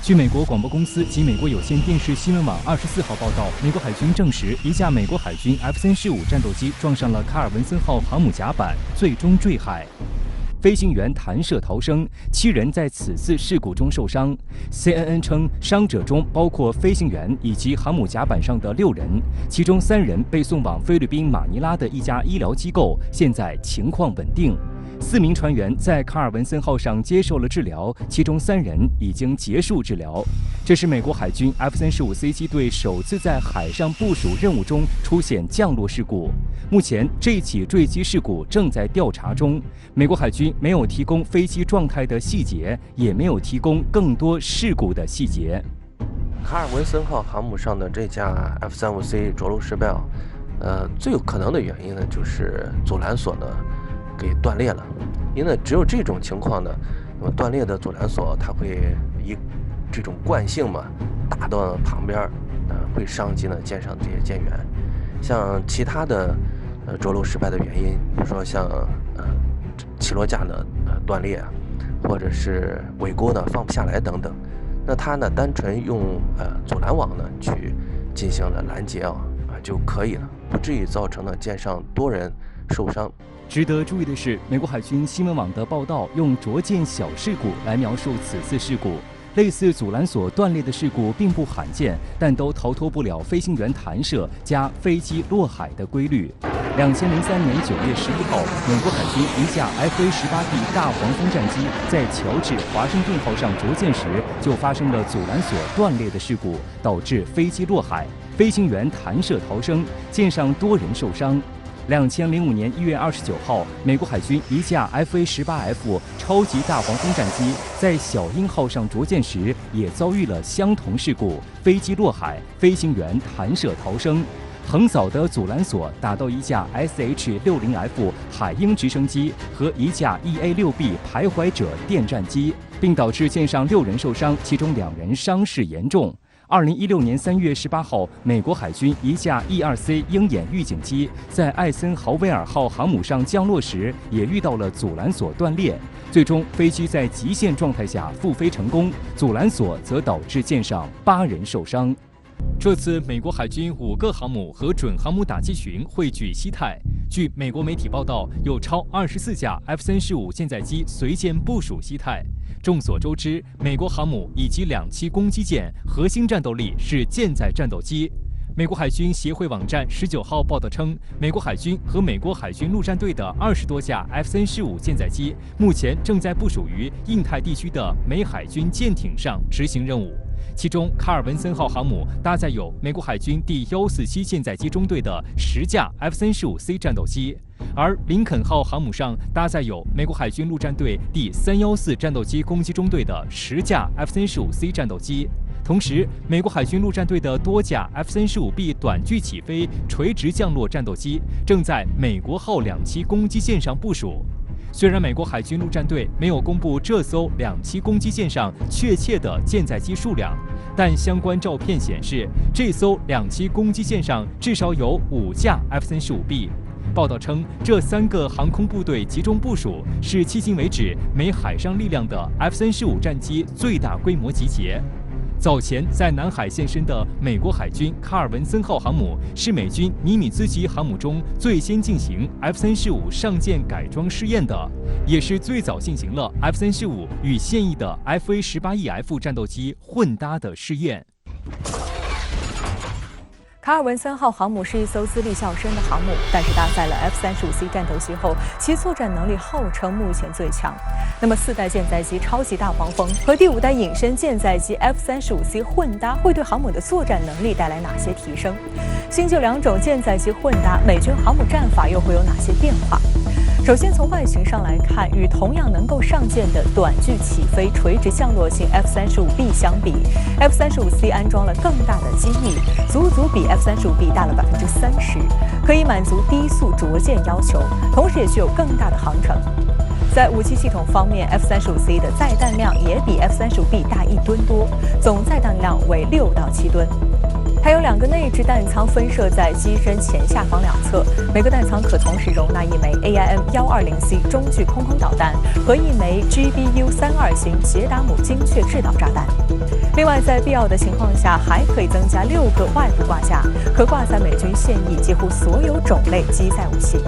据美国广播公司及美国有线电视新闻网24号报道，美国海军证实，一架美国海军 F-35战斗机撞上了卡尔文森号航母甲板，最终坠海。飞行员弹射逃生，7人在此次事故中受伤。CNN 称，伤者中包括飞行员以及航母甲板上的6人，其中3人被送往菲律宾马尼拉的一家医疗机构，现在情况稳定。4名船员在卡尔文森号上接受了治疗，其中3人已经结束治疗。这是美国海军 F-35C 机队首次在海上部署任务中出现降落事故。目前，这起坠机事故正在调查中。美国海军没有提供飞机状态的细节，也没有提供更多事故的细节。卡尔文森号航母上的这架 F-35C 着陆失败，最有可能的原因呢，就是阻拦索呢给断裂了。因为只有这种情况呢，那么断裂的阻拦索它会以这种惯性嘛打到旁边，会伤及呢舰上这些舰员。像其他的着陆失败的原因，比如说像起落架呢断裂，或者是尾钩呢放不下来等等，那它呢单纯用阻拦网呢去进行了拦截就可以了，不至于造成了舰上多人受伤。值得注意的是，美国海军新闻网的报道用拙见小事故来描述此次事故。类似阻拦索断裂的事故并不罕见，但都逃脱不了飞行员弹射加飞机落海的规律。2003年9月11号，美国海军一架 FA-18B 大黄蜂战机在乔治华盛顿号上着舰时，就发生了阻拦索断裂的事故，导致飞机落海，飞行员弹射逃生，舰上多人受伤。2005年1月29号，美国海军一架 FA-18F 超级大黄蜂战机在小鹰号上着舰时，也遭遇了相同事故，飞机落海，飞行员弹射逃生。横扫的阻拦索打到一架 SH-60F 海鹰直升机和一架 EA-6B 徘徊者电战机，并导致舰上6人受伤，其中2人伤势严重。2016年3月18号，美国海军一架 E-2C 鹰眼预警机在艾森豪威尔号航母上降落时，也遇到了阻拦索断裂，最终飞机在极限状态下复飞成功，阻拦索则导致舰上8人受伤。这次美国海军5个航母和准航母打击群汇聚西太。据美国媒体报道，有超24架 F-35舰载机随舰部署西太。众所周知，美国航母以及2栖攻击舰核心战斗力是舰载战斗机。美国海军协会网站19号报道称，美国海军和美国海军陆战队的20多架 F-35舰载机目前正在部署于印太地区的美海军舰艇上执行任务。其中，卡尔文森号航母搭载有美国海军第147舰载机中队的10架 F-35C 战斗机，而林肯号航母上搭载有美国海军陆战队第314战斗机攻击中队的10架 F-35C 战斗机。同时，美国海军陆战队的多架 F-35B 短距起飞、垂直降落战斗机正在美国号2栖攻击舰上部署。虽然美国海军陆战队没有公布这艘2栖攻击舰上确切的舰载机数量，但相关照片显示，这艘2栖攻击舰上至少有5架 F-35B。报道称，这3个航空部队集中部署是迄今为止美海上力量的 F-35战机最大规模集结。早前在南海现身的美国海军卡尔文森号航母是美军尼米兹级航母中最先进行 F-35上舰改装试验的，也是最早进行了 F-35与现役的 FA-18EF 战斗机混搭的试验。卡尔文森号航母是一艘资历较深的航母，但是搭载了 F-35C 战斗机后，其作战能力号称目前最强。那么4代舰载机超级大黄蜂和第5代隐身舰载机 F-35C 混搭会对航母的作战能力带来哪些提升？新旧2种舰载机混搭，美军航母战法又会有哪些变化？首先从外形上来看，与同样能够上舰的短距起飞、垂直降落型 F-35B 相比 ，F-35C 安装了更大的机翼，足比 F-35B 大了30%，可以满足低速着舰要求，同时也具有更大的航程。在武器系统方面 ，F-35C 的载弹量也比 F-35B 大1吨多，总载弹量为6到7吨。还有2个内置弹舱分设在机身前下方两侧，每个弹舱可同时容纳一枚 AIM-120C 中距空导弹和一枚 GBU-32型捷达姆精确制导炸弹。另外，在必要的情况下，还可以增加6个外部挂架，可挂载美军现役几乎所有种类机载武器。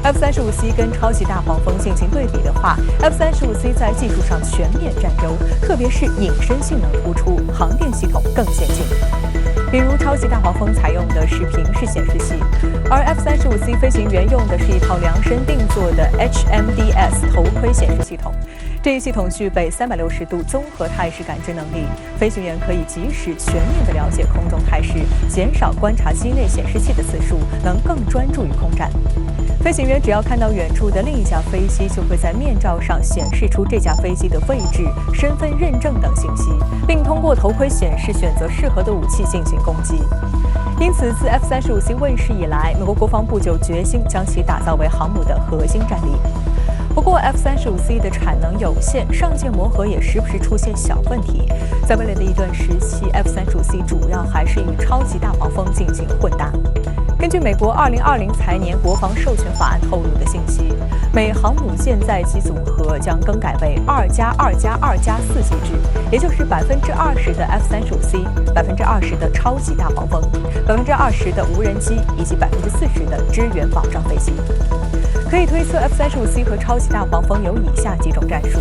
F-35C 跟超级大黄蜂进行对比的话 ，F-35C 在技术上全面占优，特别是隐身性能突出，航电系统更先进。比如超级大黄蜂采用的是平视显示器，而 F-35C 飞行员用的是一套量身定做的 HMDS 头盔显示系统。这一系统具备360度综合态势感知能力，飞行员可以及时全面地了解空中态势，减少观察机内显示器的次数，能更专注于空战。飞行员只要看到远处的另一架飞机，就会在面罩上显示出这架飞机的位置、身份认证等信息，并通过头盔显示选择适合的武器进行攻击。因此，自 F-35C 问世以来，美国国防部就决心将其打造为航母的核心战力。不过 F-35C 的产能有限，上舰磨合也时不时出现小问题。在未来的一段时期 ，F-35C 主要还是与超级大黄蜂进行混搭。根据美国2020财年国防授权法案透露的信息，美航母舰载机组合将更改为2+2+2+4机制，也就是20%的 F-35C、20%的超级大黄蜂、20%的无人机以及40%的支援保障飞机。可以推测 F-35C 和超级大黄蜂有以下几种战术。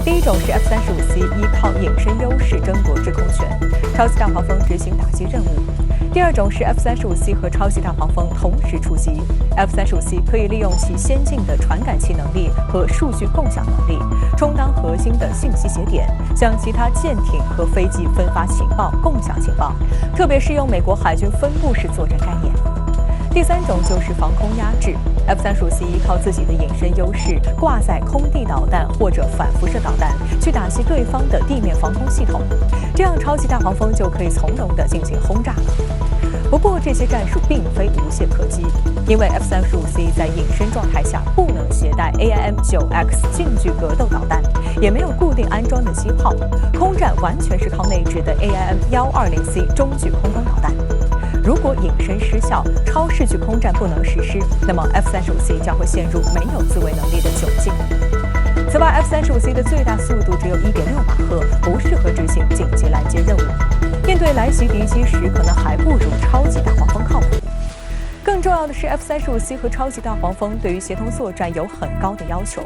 第一种是 F-35C 依靠隐身优势争夺制空权，超级大黄蜂执行打击任务。第二种是 F-35C 和超级大黄蜂同时出击 ，F-35C 可以利用其先进的传感器能力和数据共享能力，充当核心的信息节点，向其他舰艇和飞机分发情报、共享情报，特别是用美国海军分布式作战概念。第三种就是防空压制 ，F-35C 依靠自己的隐身优势，挂载空地导弹或者反辐射导弹，去打击对方的地面防空系统，这样超级大黄蜂就可以从容地进行轰炸了。不过，这些战术并非无懈可击，因为 F-35C 在隐身状态下不能携带 AIM-9X 近距格斗导弹，也没有固定安装的机炮，空战完全是靠内置的 AIM-120C 中距空攻导弹。如果隐身失效，超视距空战不能实施，那么 F-35C 将会陷入没有自卫能力的窘境。此外 ，F-35C 的最大速度只有1.6马赫，不适合执行紧急拦截任务。面对来袭敌机时，可能还不如超级大黄蜂靠谱。更重要的是 ，F-35C 和超级大黄蜂对于协同作战有很高的要求。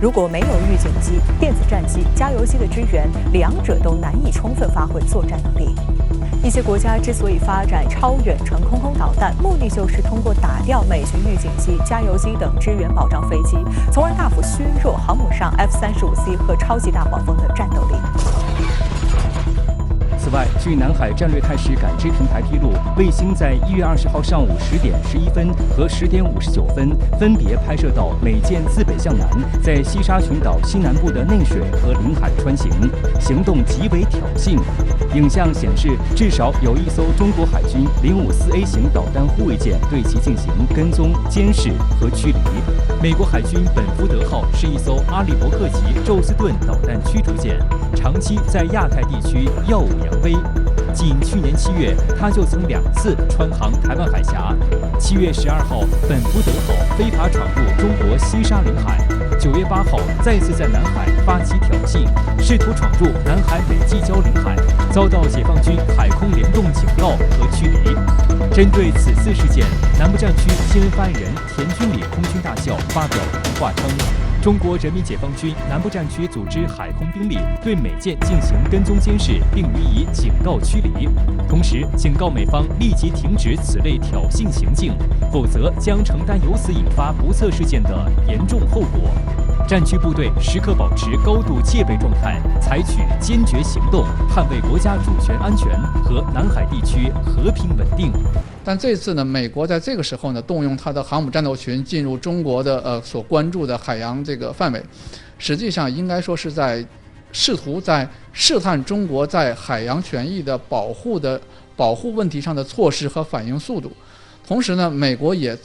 如果没有预警机、电子战机、加油机的支援，两者都难以充分发挥作战能力。一些国家之所以发展超远程空空导弹，目的就是通过打掉美军预警机、加油机等支援保障飞机，从而大幅削弱航母上 F-35C 和超级大黄蜂的战斗力。此外，据南海战略态势感知平台披露，卫星在1月20号上午10点11分和10点59分分别拍摄到美舰自北向南，在西沙群岛西南部的内水和领海穿行，行动极为挑衅。影像显示，至少有1艘中国海军054A 型导弹护卫舰对其进行跟踪、监视和驱离。美国海军本福德号是一艘阿利伯克级宙斯盾导弹驱逐舰，长期在亚太地区耀武扬威。仅去年7月，它就曾2次穿航台湾海峡。7月12号，本福德号非法闯入中国西沙领海。9月8号，再次在南海发起挑衅，试图闯入南海美济礁领海，遭到解放军海空联动警告和驱离。针对此次事件，南部战区新闻发言人田军礼空军大校发表谈话称，中国人民解放军南部战区组织海空兵力对美舰进行跟踪监视，并予以警告驱离，同时警告美方立即停止此类挑衅行径，否则将承担由此引发不测事件的严重后果。战区部队时刻保持高度戒备状态，采取坚决行动，捍卫国家主权安全和南海地区和平稳定。但这次呢，美国在这个时候呢，动用它的航母战斗群进入中国的所关注的海洋这个范围，实际上应该说是在试图在试探中国在海洋权益的保护问题上的措施和反应速度。同时呢，美国也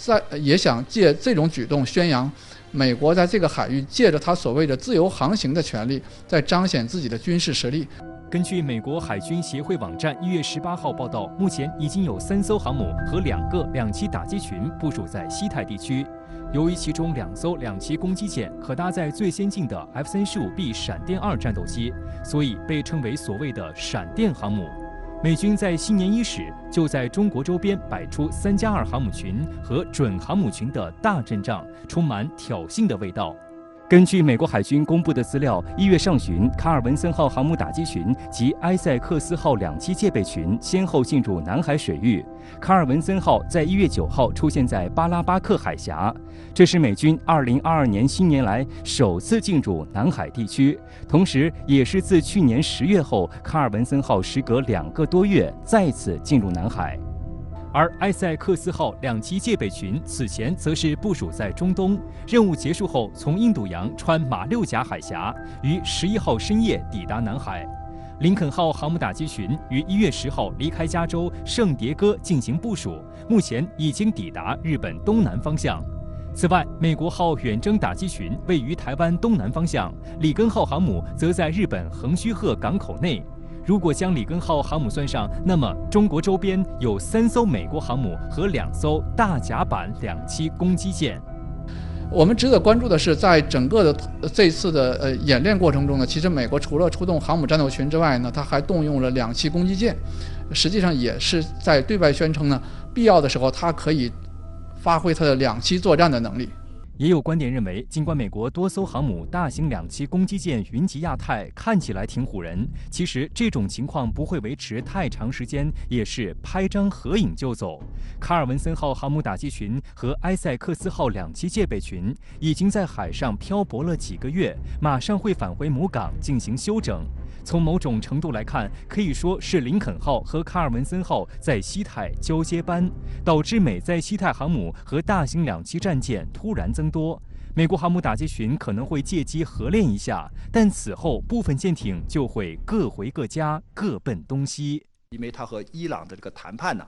想借这种举动宣扬美国在这个海域借着它所谓的自由航行的权利，在彰显自己的军事实力。根据美国海军协会网站1月18号报道，目前已经有3艘航母和2个两栖打击群部署在西太地区。由于其中2艘两栖攻击舰可搭载最先进的 F-35B 闪电2战斗机，所以被称为所谓的闪电航母。美军在新年伊始就在中国周边摆出3+2航母群和准航母群的大阵仗，充满挑衅的味道。根据美国海军公布的资料，1月上旬，卡尔文森号航母打击群及埃塞克斯号两栖戒备群先后进入南海水域。卡尔文森号在1月9号出现在巴拉巴克海峡，这是美军2022年新年来首次进入南海地区，同时也是自去年10月后，卡尔文森号时隔2个多月再次进入南海。而埃塞克斯号两栖戒备群此前则是部署在中东，任务结束后从印度洋穿马六甲海峡，于11号深夜抵达南海。林肯号航母打击群于1月10号离开加州圣迭戈进行部署，目前已经抵达日本东南方向。此外，美国号远征打击群位于台湾东南方向，里根号航母则在日本横须贺港口内。如果将里根号航母算上，那么中国周边有3艘美国航母和2艘大甲板两栖攻击舰。我们值得关注的是，在整个的这次的演练过程中呢，其实美国除了出动航母战斗群之外呢，它还动用了两栖攻击舰，实际上也是在对外宣称呢，必要的时候它可以发挥它的两栖作战的能力。也有观点认为，尽管美国多艘航母、大型两栖攻击舰云集亚太，看起来挺唬人，其实这种情况不会维持太长时间，也是拍张合影就走。卡尔文森号航母打击群和埃塞克斯号两栖戒备群已经在海上漂泊了几个月，马上会返回母港进行休整。从某种程度来看，可以说是林肯号和卡尔文森号在西太交接班，导致美在西太航母和大型两栖战舰突然增多。美国航母打击群可能会借机合练一下，但此后部分舰艇就会各回各家，各奔东西。因为它和伊朗的这个谈判呢，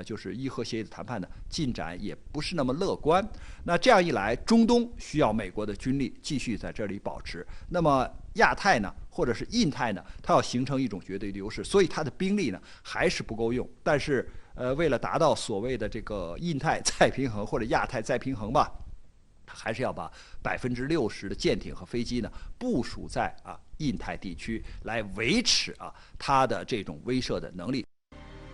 就是伊核协议的谈判呢，进展也不是那么乐观。那这样一来，中东需要美国的军力继续在这里保持，那么亚太呢，或者是印太呢，它要形成一种绝对优势，所以它的兵力呢还是不够用。但是为了达到所谓的这个印太再平衡或者亚太再平衡吧，它还是要把60%的舰艇和飞机呢部署在印太地区，来维持它的这种威慑的能力。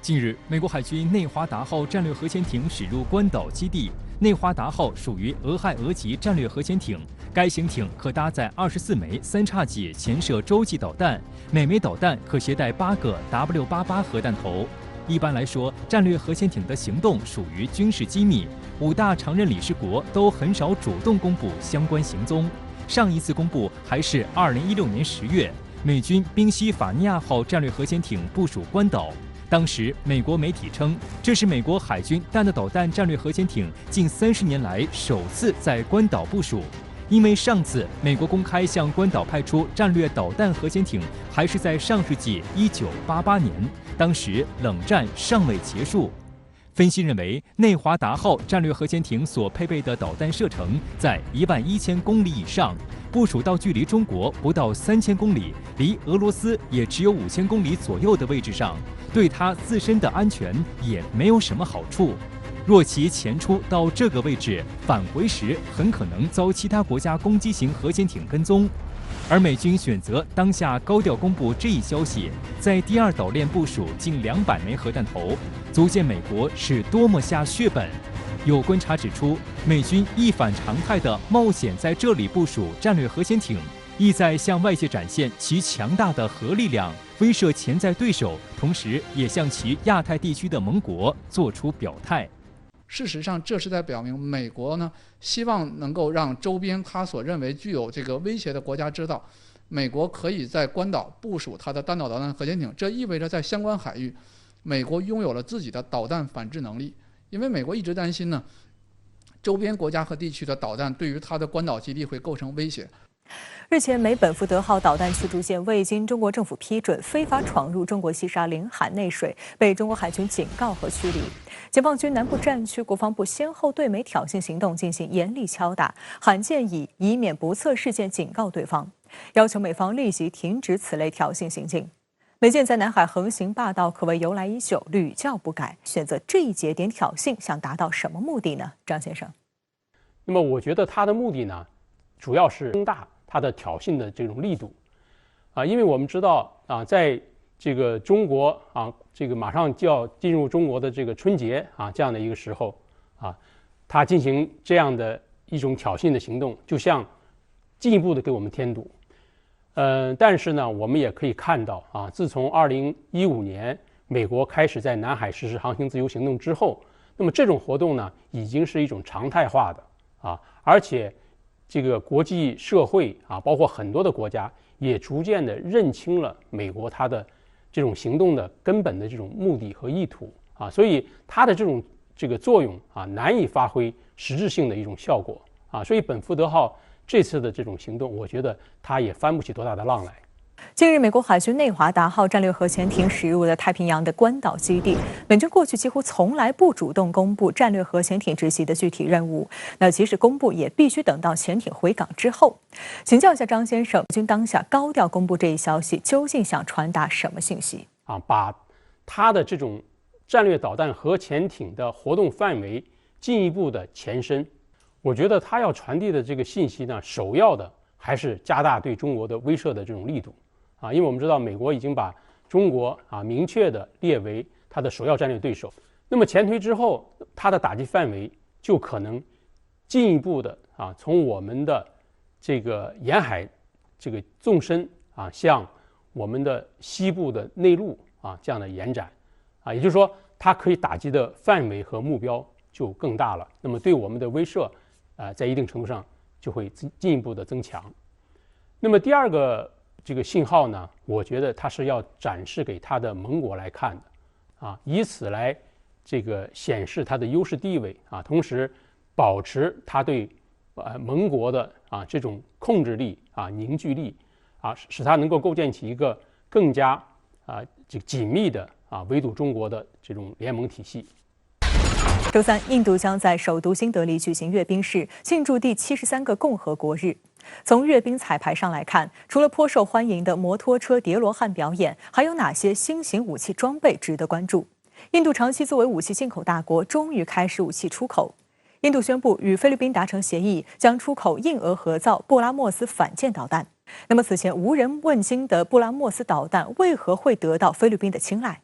近日，美国海军内华达号战略核潜艇驶入关岛基地。内华达号属于俄亥俄级战略核潜艇，该型艇可搭载24枚3x潜射洲际导弹，每枚导弹可携带8个 W88核弹头。一般来说，战略核潜艇的行动属于军事机密，5大常任理事国都很少主动公布相关行踪。上一次公布还是2016年10月，美军宾夕法尼亚号战略核潜艇部署关岛。当时，美国媒体称，这是美国海军弹道导弹战略核潜艇近30年来首次在关岛部署。因为上次美国公开向关岛派出战略导弹核潜艇，还是在上世纪1988年，当时冷战尚未结束。分析认为，内华达号战略核潜艇所配备的导弹射程在11000公里以上，部署到距离中国不到3000公里，离俄罗斯也只有5000公里左右的位置上，对它自身的安全也没有什么好处。若其前出到这个位置，返回时很可能遭其他国家攻击型核潜艇跟踪。而美军选择当下高调公布这一消息，在第2岛链部署近200枚核弹头，足见美国是多么下血本。有观察指出，美军一反常态的冒险在这里部署战略核潜艇，意在向外界展现其强大的核力量，威慑潜在对手，同时也向其亚太地区的盟国做出表态。事实上，这是在表明美国呢希望能够让周边他所认为具有这个威胁的国家知道，美国可以在关岛部署它的弹道导弹核潜艇。这意味着在相关海域，美国拥有了自己的导弹反制能力。因为美国一直担心呢，周边国家和地区的导弹对于它的关岛基地会构成威胁。日前，美本福德号导弹驱逐舰未经中国政府批准，非法闯入中国西沙领海内水，被中国海军警告和驱离。解放军南部战区国防部先后对美挑衅行动进行严厉敲打，罕见以免不测事件警告对方，要求美方立即停止此类挑衅行径。美舰在南海横行霸道可谓由来已久，屡教不改。选择这一节点挑衅，想达到什么目的呢？张先生。那么我觉得他的目的呢，主要是增大他的挑衅的这种力度，因为我们知道在这个中国这个马上就要进入中国的这个春节这样的一个时候他进行这样的一种挑衅的行动，就像进一步的给我们添堵。但是呢，我们也可以看到自从2015年美国开始在南海实施航行自由行动之后，那么这种活动呢，已经是一种常态化的而且这个国际社会包括很多的国家也逐渐的认清了美国它的这种行动的根本的这种目的和意图所以它的这个作用难以发挥实质性的一种效果所以本福德号这次的这种行动，我觉得它也翻不起多大的浪来。近日，美国海军内华达号战略核潜艇驶入了太平洋的关岛基地。美军过去几乎从来不主动公布战略核潜艇执行的具体任务，那即使公布，也必须等到潜艇回港之后。请教一下张先生，美军当下高调公布这一消息，究竟想传达什么信息？把它的这种战略导弹核潜艇的活动范围进一步的前伸。我觉得它要传递的这个信息呢，首要的还是加大对中国的威慑的这种力度因为我们知道美国已经把中国明确的列为它的首要战略对手。那么前推之后，它的打击范围就可能进一步的从我们的这个沿海这个纵深向我们的西部的内陆这样的延展也就是说，它可以打击的范围和目标就更大了。那么对我们的威慑在一定程度上就会进一步的增强。那么第二个这个信号呢，我觉得它是要展示给它的盟国来看的以此来这个显示它的优势地位同时保持它对盟国的这种控制力凝聚力使它能够构建起一个更加这个紧密的围堵中国的这种联盟体系。周三，印度将在首都新德里举行阅兵式，庆祝第73个共和国日。从阅兵彩排上来看，除了颇受欢迎的摩托车叠罗汉表演，还有哪些新型武器装备值得关注？印度长期作为武器进口大国，终于开始武器出口。印度宣布与菲律宾达成协议，将出口印俄合造布拉莫斯反舰导弹。那么此前无人问津的布拉莫斯导弹为何会得到菲律宾的青睐？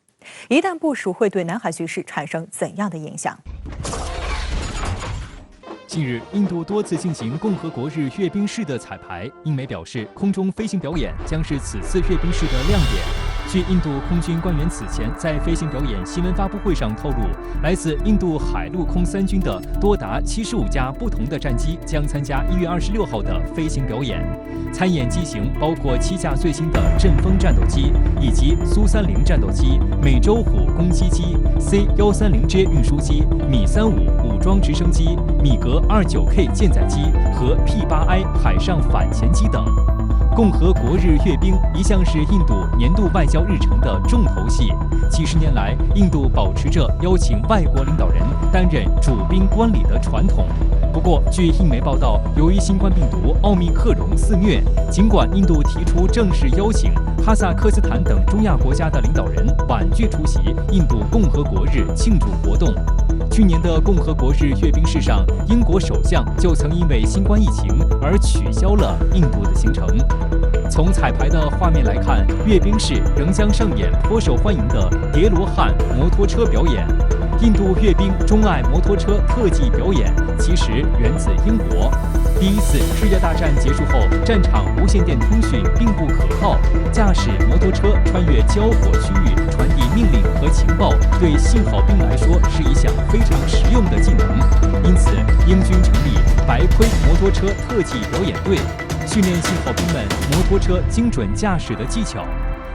一旦部署，会对南海局势产生怎样的影响？近日，印度多次进行共和国日阅兵式的彩排，英媒表示，空中飞行表演将是此次阅兵式的亮点。据印度空军官员此前在飞行表演新闻发布会上透露，来自印度海陆空三军的多达75架不同的战机将参加1月26号的飞行表演。参演机型包括7架最新的阵风战斗机，以及苏30战斗机、美洲虎攻击机、C-130J 运输机、米35武装直升机、米格29K 舰载机和 P8I 海上反潜机等。共和国日阅兵一向是印度年度外交日程的重头戏。几十年来，印度保持着邀请外国领导人担任主宾观礼的传统。不过，据印媒报道，由于新冠病毒奥密克戎肆虐，尽管印度提出正式邀请哈萨克斯坦等中亚国家的领导人婉拒出席印度共和国日庆祝活动。去年的共和国日阅兵式上，英国首相就曾因为新冠疫情而取消了印度的行程。从彩排的画面来看，阅兵式仍将上演颇受欢迎的叠罗汉摩托车表演。印度阅兵钟爱摩托车特技表演，其实源自英国。第一次世界大战结束后，战场无线电通讯并不可靠，驾驶摩托车穿越交火区域，传递命令和情报，对信号兵来说是一项非常实用的技能。因此，英军成立白盔摩托车特技表演队，训练信号兵们摩托车精准驾驶的技巧。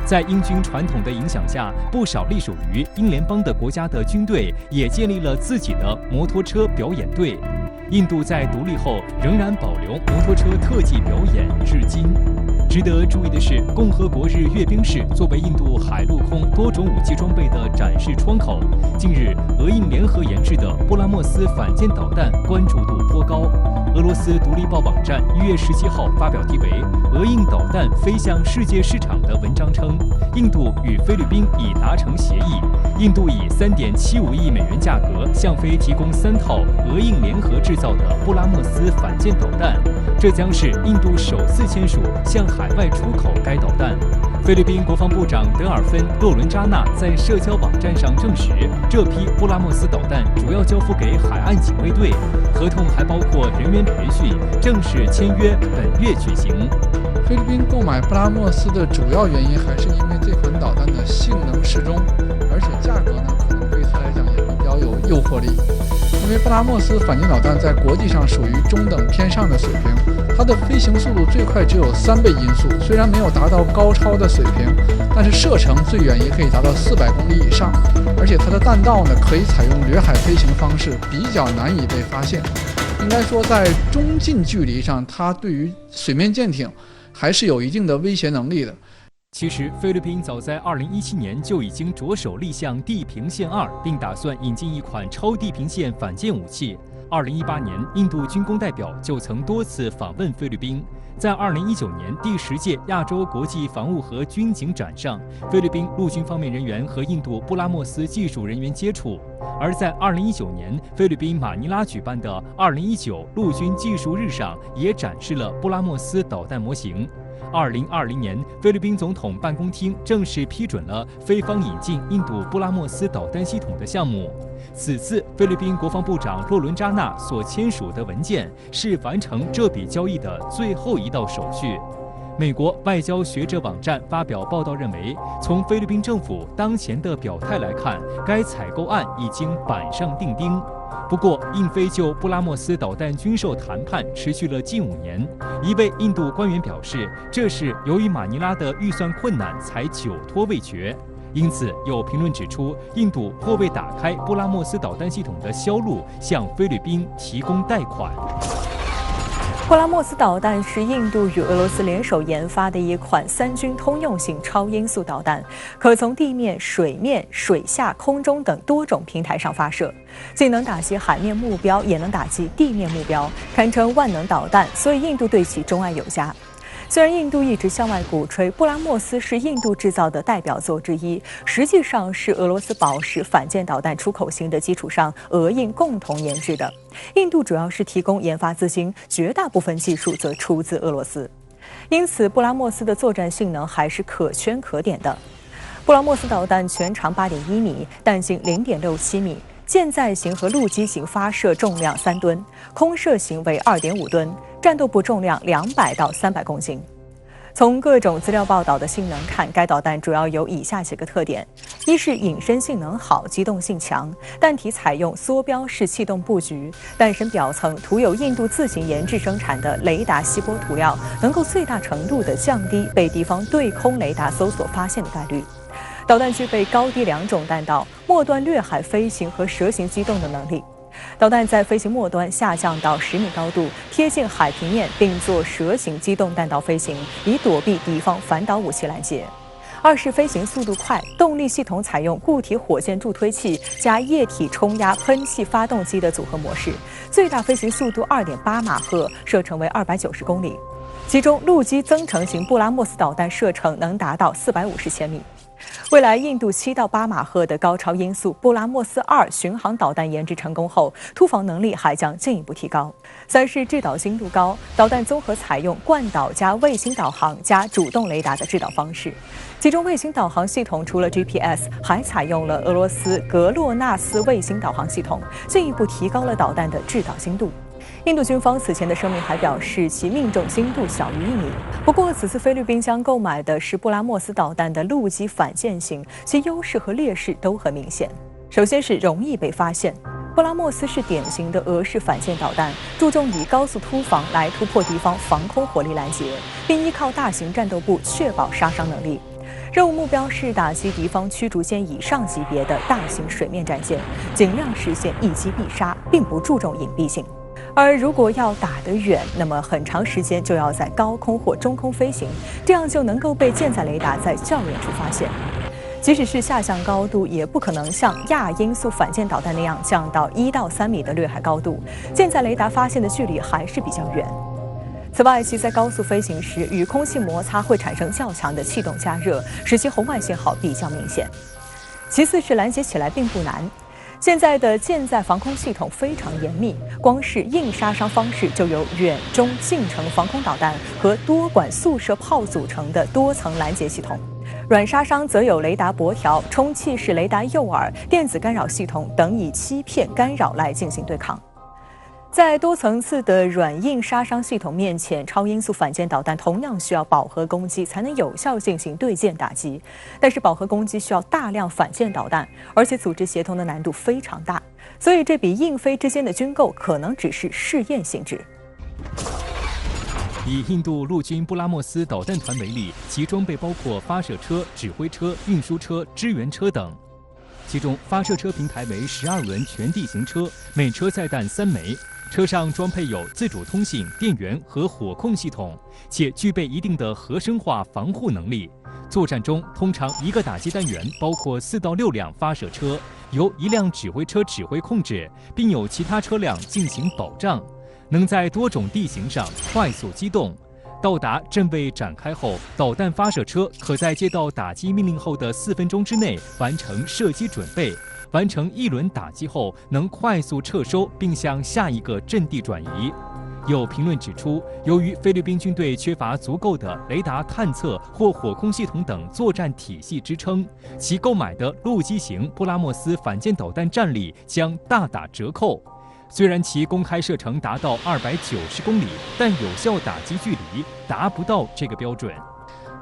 在英军传统的影响下，不少隶属于英联邦的国家的军队也建立了自己的摩托车表演队。印度在独立后仍然保留摩托车特技表演至今。值得注意的是，共和国日阅兵式作为印度海陆空多种武器装备的展示窗口，近日俄印联合研制的布拉莫斯反舰导弹关注度颇高。俄罗斯独立报网站1月17号发表题为《俄印导弹飞向世界市场》的文章称，印度与菲律宾已达成协议，印度以3.75亿美元价格向菲提供3套俄印联合制造的布拉莫斯反舰导弹，这将是印度首次签署向海外出口该导弹。菲律宾国防部长德尔芬·洛伦扎纳在社交网站上证实，这批布拉莫斯导弹主要交付给海岸警卫队，合同还包括人员培训，正式签约本月举行。菲律宾购买布拉莫斯的主要原因还是因为这款导弹的性能适中，而且价格呢可能对他来讲也比较有诱惑力。因为布拉莫斯反舰导弹在国际上属于中等偏上的水平，它的飞行速度最快只有3倍音速，虽然没有达到高超的水平，但是射程最远也可以达到400公里以上，而且它的弹道呢可以采用掠海飞行方式，比较难以被发现。应该说在中近距离上，它对于水面舰艇还是有一定的威胁能力的。其实，菲律宾早在2017年就已经着手立项地平线2，并打算引进一款超地平线反舰武器。2018年，印度军工代表就曾多次访问菲律宾。在2019年第10届亚洲国际防务和军警展上，菲律宾陆军方面人员和印度布拉莫斯技术人员接触。而在2019年，菲律宾马尼拉举办的2019陆军技术日上，也展示了布拉莫斯导弹模型。2020年，菲律宾总统办公厅正式批准了菲方引进印度布拉莫斯导弹系统的项目。此次菲律宾国防部长洛伦扎纳所签署的文件是完成这笔交易的最后一道手续。美国外交学者网站发表报道认为，从菲律宾政府当前的表态来看，该采购案已经板上钉钉。不过，印菲就布拉莫斯导弹军售谈判持续了近5年。一位印度官员表示，这是由于马尼拉的预算困难才久拖未决。因此，有评论指出，印度或为打开布拉莫斯导弹系统的销路，向菲律宾提供贷款。布拉莫斯导弹是印度与俄罗斯联手研发的一款3军通用性超音速导弹，可从地面、水面、水下、空中等多种平台上发射，既能打击海面目标，也能打击地面目标，堪称万能导弹，所以印度对其钟爱有加。虽然印度一直向外鼓吹布拉莫斯是印度制造的代表作之一，实际上是俄罗斯宝石反舰导弹出口型的基础上，俄印共同研制的。印度主要是提供研发资金，绝大部分技术则出自俄罗斯。因此，布拉莫斯的作战性能还是可圈可点的。布拉莫斯导弹全长8.1米，弹径0.67米。舰载型和陆基型发射重量3吨，空射型为2.5吨，战斗部重量200到300公斤。从各种资料报道的性能看，该导弹主要有以下几个特点：一是隐身性能好，机动性强，弹体采用缩标式气动布局，弹身表层涂有印度自行研制生产的雷达锡箔涂料，能够最大程度地降低被敌方对空雷达搜索发现的概率。导弹具备高低2种弹道，末端掠海飞行和蛇形机动的能力。导弹在飞行末端下降到10米高度，贴近海平面，并做蛇形机动弹道飞行，以躲避敌方反导武器拦截。二是飞行速度快，动力系统采用固体火箭助推器加液体冲压喷气发动机的组合模式，最大飞行速度2.8马赫，射程为290公里。其中陆基增程型布拉莫斯导弹射程能达到450千米。未来，印度7到8马赫的高超音速布拉莫斯2巡航导弹研制成功后，突防能力还将进一步提高。三是制导精度高，导弹综合采用惯导加卫星导航加主动雷达的制导方式，其中卫星导航系统除了 GPS， 还采用了俄罗斯格洛纳斯卫星导航系统，进一步提高了导弹的制导精度。印度军方此前的声明还表示，其命中精度小于1米。不过，此次菲律宾将购买的是布拉莫斯导弹的陆基反舰型，其优势和劣势都很明显。首先是容易被发现，布拉莫斯是典型的俄式反舰导弹，注重以高速突防来突破敌方防空火力拦截，并依靠大型战斗部确保杀伤能力。任务目标是打击敌方驱逐舰以上级别的大型水面战舰，尽量实现一击必杀，并不注重隐蔽性。而如果要打得远，那么很长时间就要在高空或中空飞行，这样就能够被舰载雷达在较远处发现。即使是下降高度，也不可能像亚音速反舰导弹那样降到1到3米的掠海高度，舰载雷达发现的距离还是比较远。此外，其在高速飞行时与空气摩擦会产生较强的气动加热，使其红外信号比较明显。其次是拦截起来并不难。现在的舰载防空系统非常严密，光是硬杀伤方式就有远、中、近程防空导弹和多管速射炮组成的多层拦截系统。软杀伤则有雷达薄条、充气式雷达诱饵、电子干扰系统等以欺骗、干扰来进行对抗。在多层次的软硬杀伤系统面前，超音速反舰导弹同样需要饱和攻击才能有效进行对舰打击。但是饱和攻击需要大量反舰导弹，而且组织协同的难度非常大，所以这比印非之间的军购可能只是试验性质。以印度陆军布拉莫斯导弹团为例，其装备包括发射车、指挥车、运输车、支援车等。其中，发射车平台为12轮全地形车，每车载弹3枚。车上装配有自主通信、电源和火控系统，且具备一定的核生化防护能力。作战中，通常一个打击单元包括4到6辆发射车，由1辆指挥车指挥控制，并有其他车辆进行保障，能在多种地形上快速机动。到达阵位展开后，导弹发射车可在接到打击命令后的4分钟之内完成射击准备。完成1轮打击后，能快速撤收并向下一个阵地转移。有评论指出，由于菲律宾军队缺乏足够的雷达探测或火控系统等作战体系支撑，其购买的陆基型布拉莫斯反舰导弹战力将大打折扣。虽然其公开射程达到290公里，但有效打击距离达不到这个标准。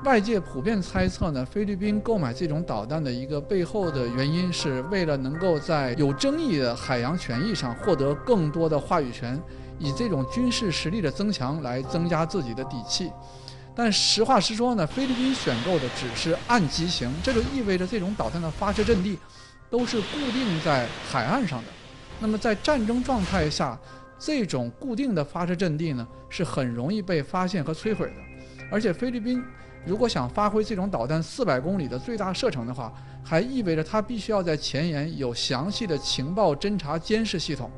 外界普遍猜测呢，菲律宾购买这种导弹的一个背后的原因，是为了能够在有争议的海洋权益上获得更多的话语权，以这种军事实力的增强来增加自己的底气。但实话实说呢，菲律宾选购的只是岸基型，这就意味着这种导弹的发射阵地都是固定在海岸上的。那么在战争状态下，这种固定的发射阵地呢，是很容易被发现和摧毁的。而且菲律宾如果想发挥这种导弹400公里的最大射程的话，还意味着它必须要在前沿有详细的情报侦察监视系统，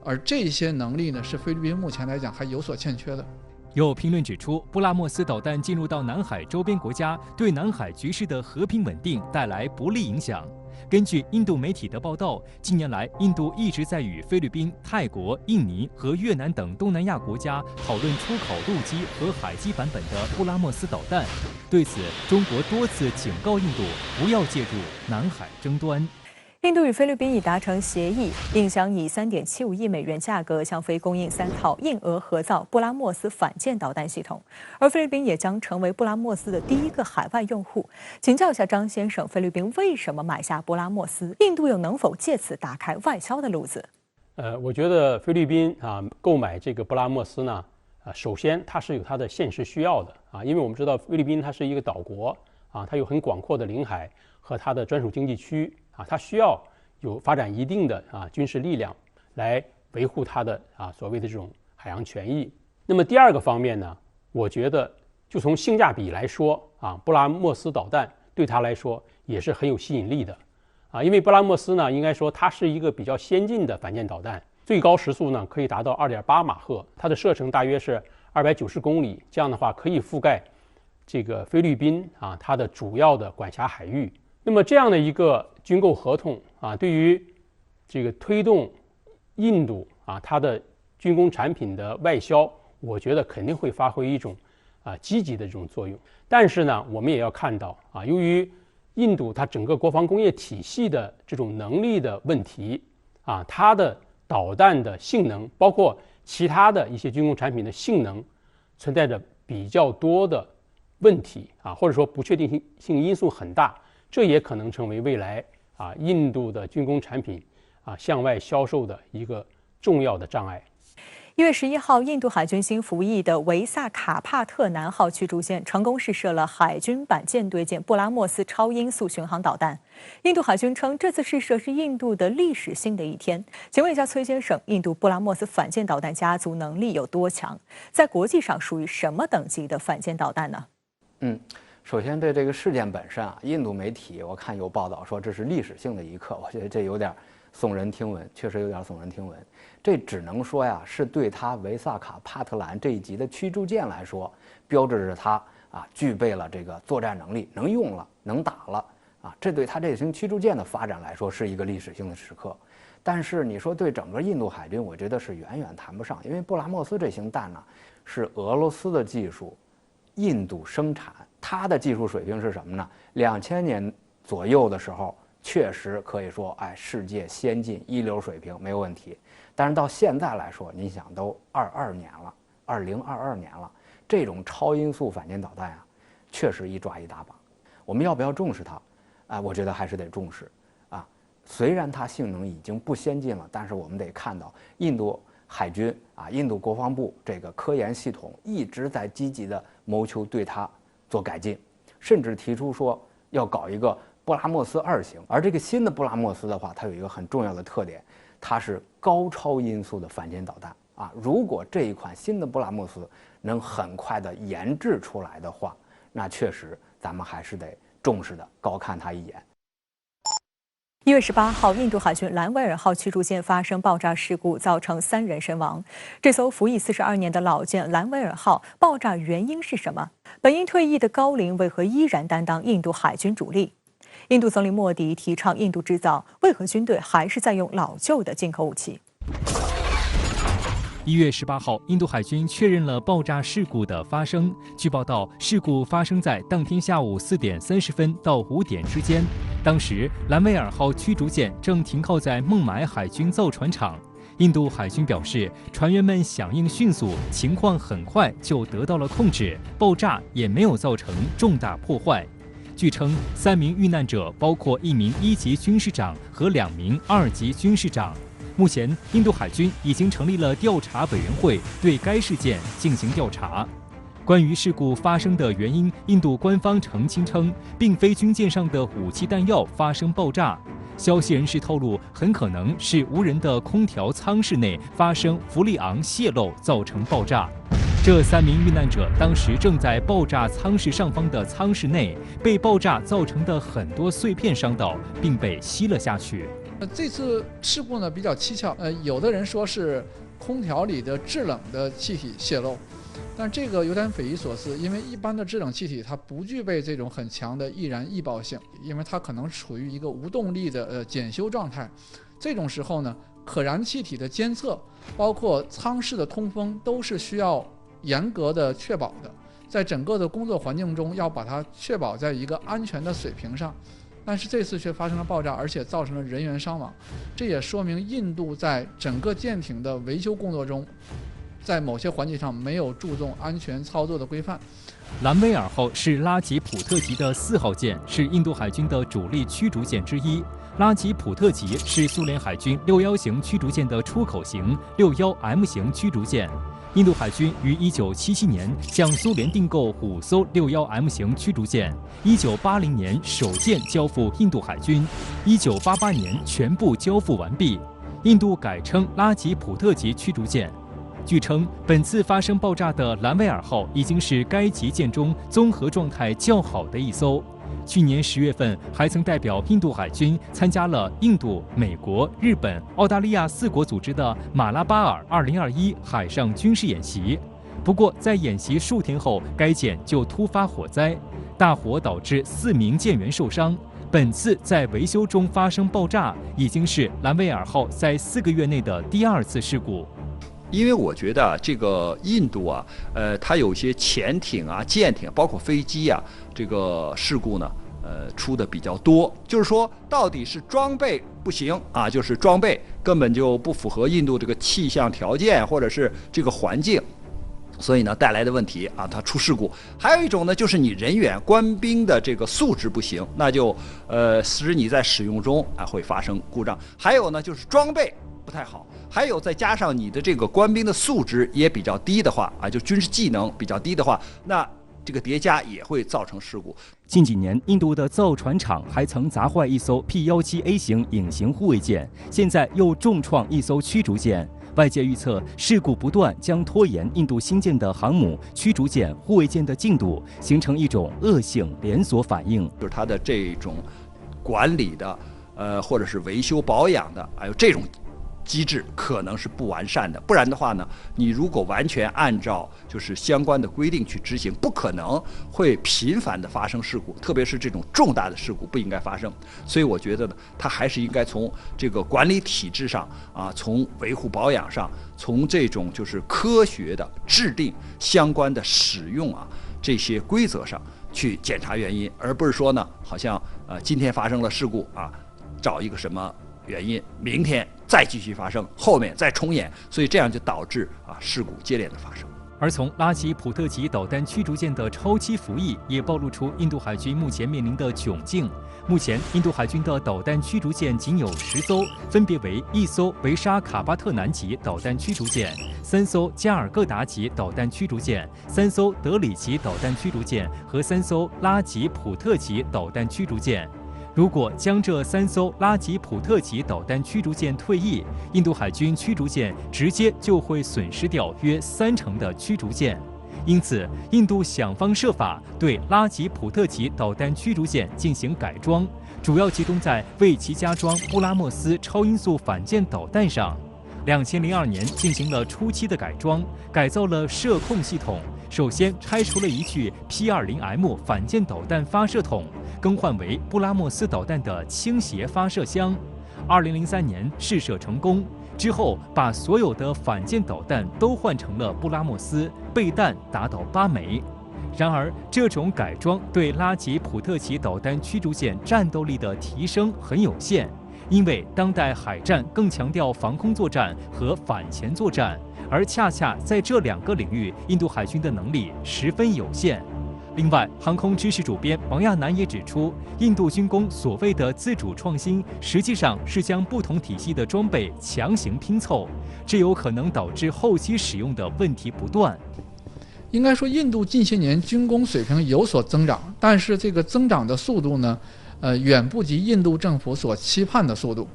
而这些能力呢，是菲律宾目前来讲还有所欠缺的。有评论指出，布拉莫斯导弹进入到南海周边国家，对南海局势的和平稳定带来不利影响。根据印度媒体的报道，近年来印度一直在与菲律宾、泰国、印尼和越南等东南亚国家讨论出口陆基和海基版本的布拉莫斯导弹。对此，中国多次警告印度不要介入南海争端。印度与菲律宾已达成协议，印将以3.75亿美元价格向菲供应3套印俄合造布拉莫斯反舰导弹系统，而菲律宾也将成为布拉莫斯的第一个海外用户。请教一下张先生，菲律宾为什么买下布拉莫斯？印度又能否借此打开外销的路子？我觉得菲律宾购买这个布拉莫斯呢，首先它是有它的现实需要的因为我们知道菲律宾它是一个岛国它有很广阔的领海和它的专属经济区它需要有发展一定的军事力量来维护它的所谓的这种海洋权益。那么第二个方面呢，我觉得就从性价比来说布拉莫斯导弹对它来说也是很有吸引力的因为布拉莫斯呢，应该说它是一个比较先进的反舰导弹，最高时速呢可以达到2.8马赫，它的射程大约是290公里，这样的话可以覆盖这个菲律宾它的主要的管辖海域。那么这样的一个军购合同对于这个推动印度它的军工产品的外销，我觉得肯定会发挥一种积极的这种作用。但是呢，我们也要看到由于印度它整个国防工业体系的这种能力的问题它的导弹的性能，包括其他的一些军工产品的性能，存在着比较多的问题或者说不确定性因素很大，这也可能成为未来印度的军工产品向外销售的一个重要的障碍。1月11号，印度海军新服役的维萨卡帕特南号驱逐舰成功试射了海军版舰队舰布拉莫斯超音速巡航导弹。印度海军称，这次试射是印度的历史性的一天。请问一下崔先生，印度布拉莫斯反舰导弹家族能力有多强？在国际上属于什么等级的反舰导弹呢？首先对这个事件本身啊，印度媒体我看有报道说这是历史性的一刻，我觉得这有点耸人听闻，确实有点耸人听闻。这只能说呀，是对他维萨卡帕特兰这一级的驱逐舰来说，标志着他啊具备了这个作战能力，能用了，能打了啊。这对他这型驱逐舰的发展来说是一个历史性的时刻。但是你说对整个印度海军，我觉得是远远谈不上，因为布拉莫斯这型弹呢是俄罗斯的技术，印度生产，它的技术水平是什么呢？2000年左右的时候，确实可以说，哎，世界先进一流水平没有问题。但是到现在来说，你想都2022年了，这种超音速反舰导弹啊，确实一抓一大把。我们要不要重视它？啊，我觉得还是得重视。啊，虽然它性能已经不先进了，但是我们得看到印度海军啊，印度国防部这个科研系统一直在积极的谋求对它做改进，甚至提出说要搞一个布拉莫斯2型。而这个新的布拉莫斯的话，它有一个很重要的特点，它是高超音速的反舰导弹啊。如果这一款新的布拉莫斯能很快的研制出来的话，那确实咱们还是得重视的，高看它一眼。1月18号，印度海军兰威尔号驱逐舰发生爆炸事故，造成3人身亡。这艘服役42年的老舰兰威尔号爆炸原因是什么？本应退役的高龄为何依然担当印度海军主力？印度总理莫迪提倡印度制造，为何军队还是在用老旧的进口武器？1月18号，印度海军确认了爆炸事故的发生。据报道，事故发生在当天下午4点30分到5点之间。当时，兰威尔号驱逐舰正停靠在孟买海军造船厂。印度海军表示，船员们响应迅速，情况很快就得到了控制，爆炸也没有造成重大破坏。据称，3名遇难者包括1名1级军事长和2名2级军事长。目前，印度海军已经成立了调查委员会，对该事件进行调查。关于事故发生的原因，印度官方澄清称，并非军舰上的武器弹药发生爆炸。消息人士透露，很可能是无人的空调舱室内发生氟利昂泄漏造成爆炸。这3名遇难者当时正在爆炸舱室上方的舱室内，被爆炸造成的很多碎片伤到，并被吸了下去。这次事故呢比较蹊跷，有的人说是空调里的制冷的气体泄漏，但这个有点匪夷所思，因为一般的制冷气体它不具备这种很强的易燃易爆性，因为它可能处于一个无动力的检修状态。这种时候呢，可燃气体的监测，包括舱室的通风，都是需要严格的确保的，在整个的工作环境中要把它确保在一个安全的水平上。但是这次却发生了爆炸，而且造成了人员伤亡，这也说明印度在整个舰艇的维修工作中，在某些环节上没有注重安全操作的规范。兰威尔号是拉吉普特级的4号舰，是印度海军的主力驱逐舰之一。拉吉普特级是苏联海军61型驱逐舰的出口型61M型驱逐舰。印度海军于1977年向苏联订购5艘61M型驱逐舰，1980年首舰交付印度海军，1988年全部交付完毕。印度改称拉吉普特级驱逐舰。据称，本次发生爆炸的兰威尔号已经是该级舰中综合状态较好的一艘。去年10月份，还曾代表印度海军参加了印度、美国、日本、澳大利亚4国组织的马拉巴尔2021海上军事演习。不过，在演习数天后，该舰就突发火灾，大火导致4名舰员受伤。本次在维修中发生爆炸，已经是兰威尔号在4个月内的第2次事故。因为我觉得这个印度啊，它有些潜艇啊、舰艇，包括飞机啊，这个事故呢，出的比较多。就是说，到底是装备不行啊，就是装备根本就不符合印度这个气象条件或者是这个环境，所以呢带来的问题啊，它出事故。还有一种呢，就是你人员官兵的这个素质不行，那就使你在使用中啊会发生故障。还有呢，就是装备不太好，还有再加上你的这个官兵的素质也比较低的话啊，就军事技能比较低的话，那这个叠加也会造成事故。近几年，印度的造船厂还曾砸坏一艘 P-17A 型隐形护卫舰，现在又重创一艘驱逐舰。外界预测事故不断将拖延印度新建的航母、驱逐舰、护卫舰的进度，形成一种恶性连锁反应。就是它的这种管理的，或者是维修保养的，还有这种机制可能是不完善的。不然的话呢，你如果完全按照就是相关的规定去执行，不可能会频繁的发生事故，特别是这种重大的事故不应该发生。所以我觉得呢，它还是应该从这个管理体制上啊，从维护保养上，从这种就是科学的制定相关的使用啊这些规则上去检查原因，而不是说呢，好像今天发生了事故啊，找一个什么原因，明天再继续发生，后面再重演，所以这样就导致事故接连的发生。而从拉吉普特级导弹驱逐舰的超期服役，也暴露出印度海军目前面临的窘境。目前，印度海军的导弹驱逐舰仅有10艘，分别为1艘维沙卡巴特南级导弹驱逐舰、3艘加尔各答级导弹驱逐舰、3艘德里级导弹驱逐舰和3艘拉吉普特级导弹驱逐舰。如果将这3艘拉吉普特级导弹驱逐舰退役，印度海军驱逐舰直接就会损失掉约30%的驱逐舰。因此，印度想方设法对拉吉普特级导弹驱逐舰进行改装，主要集中在为其加装布拉莫斯超音速反舰导弹上。2002年进行了初期的改装，改造了射控系统。首先拆除了一具 P-20M 反舰导弹发射筒，更换为布拉莫斯导弹的倾斜发射箱。2003年试射成功之后，把所有的反舰导弹都换成了布拉莫斯，备弹达到8枚。然而，这种改装对拉吉普特级导弹驱逐舰战斗力的提升很有限，因为当代海战更强调防空作战和反潜作战，而恰恰在这2个领域，印度海军的能力十分有限。另外，航空知识主编王亚楠也指出，印度军工所谓的自主创新，实际上是将不同体系的装备强行拼凑，这有可能导致后期使用的问题不断。应该说，印度近些年军工水平有所增长，但是这个增长的速度呢，远不及印度政府所期盼的速度。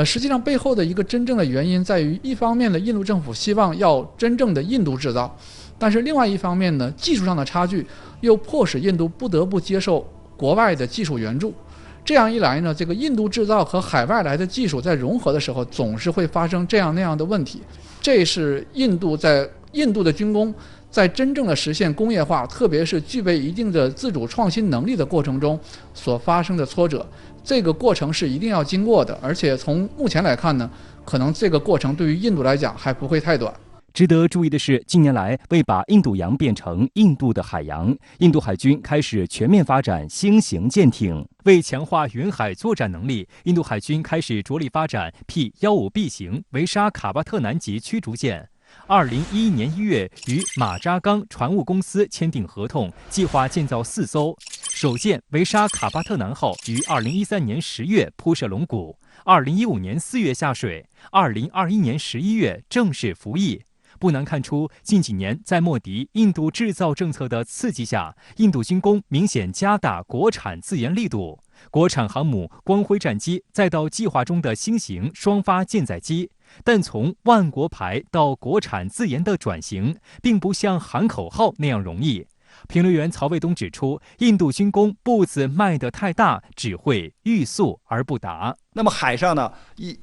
实际上背后的一个真正的原因在于，一方面呢，印度政府希望要真正的印度制造，但是另外一方面呢，技术上的差距又迫使印度不得不接受国外的技术援助。这样一来呢，这个印度制造和海外来的技术在融合的时候，总是会发生这样那样的问题。这是印度的军工在真正的实现工业化，特别是具备一定的自主创新能力的过程中所发生的挫折。这个过程是一定要经过的，而且从目前来看呢，可能这个过程对于印度来讲还不会太短。值得注意的是，近年来为把印度洋变成印度的海洋，印度海军开始全面发展新型舰艇。为强化远海作战能力，印度海军开始着力发展 P-15B 型维沙卡巴特南级驱逐舰。2011年1月与马扎冈船务公司签订合同，计划建造4艘。首舰维沙卡巴特南号于2013年10月铺设龙骨，2015年4月下水，2021年11月正式服役。不难看出，近几年在莫迪印度制造政策的刺激下，印度军工明显加大国产自研力度。国产航母光辉战机，再到计划中的新型双发舰载机，但从万国牌到国产自研的转型，并不像喊口号那样容易。评论员曹卫东指出，印度军工步子迈得太大，只会欲速而不达。那么海上呢，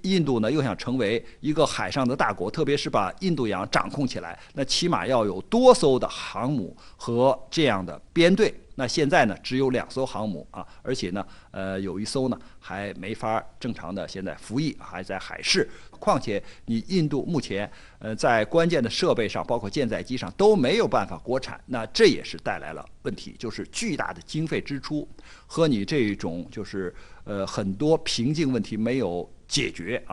印度呢又想成为一个海上的大国，特别是把印度洋掌控起来，那起码要有多艘的航母和这样的编队。那现在呢，只有2艘航母啊，而且呢，有1艘呢还没法正常的现在服役，还在海试。况且你印度目前在关键的设备上，包括舰载机上都没有办法国产，那这也是带来了问题，就是巨大的经费支出和你这种就是很多瓶颈问题没有解决啊。